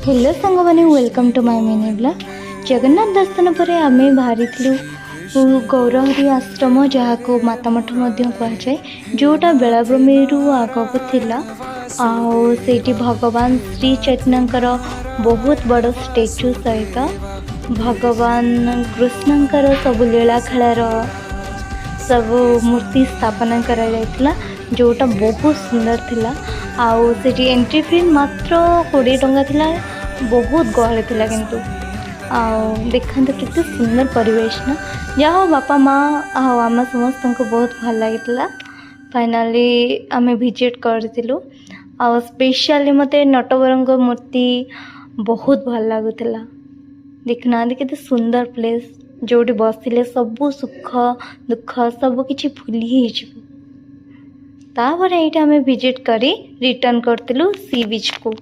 Hello सांग मैंने welcome to my mini blog. Jagannath दर्शन पर आम बाहरी गौरहरी आश्रम जहाँ को माता मठ कहुए जोटा बेलाभूमि आग को थिला। आठी भगवान श्री चैतन्यर बहुत बड़ स्टेचू सहित भगवान कृष्णकर सब लीला खेलार सब मूर्ति स्थापना करा जोटा बहुत सुंदर थिला। आउ सेठी एंट्री फी मात्र 20 टंका थिला। बहुत गहली थिला किंतु देखते केते सुंदर परिवेश ना। जहाँ बापा माँ आम समस्त को बहुत भल लगी। फाइनाली आम विजिट करूँ आ स्पेशली मते नटवरंग मूर्ति बहुत भल लगुला। देखना केते सुंदर प्लेस जोटी बसिले सबू सुख दुख सब किछि भूली तापर ये आम विजिट करी रिटर्न करथिलु सी बीच को।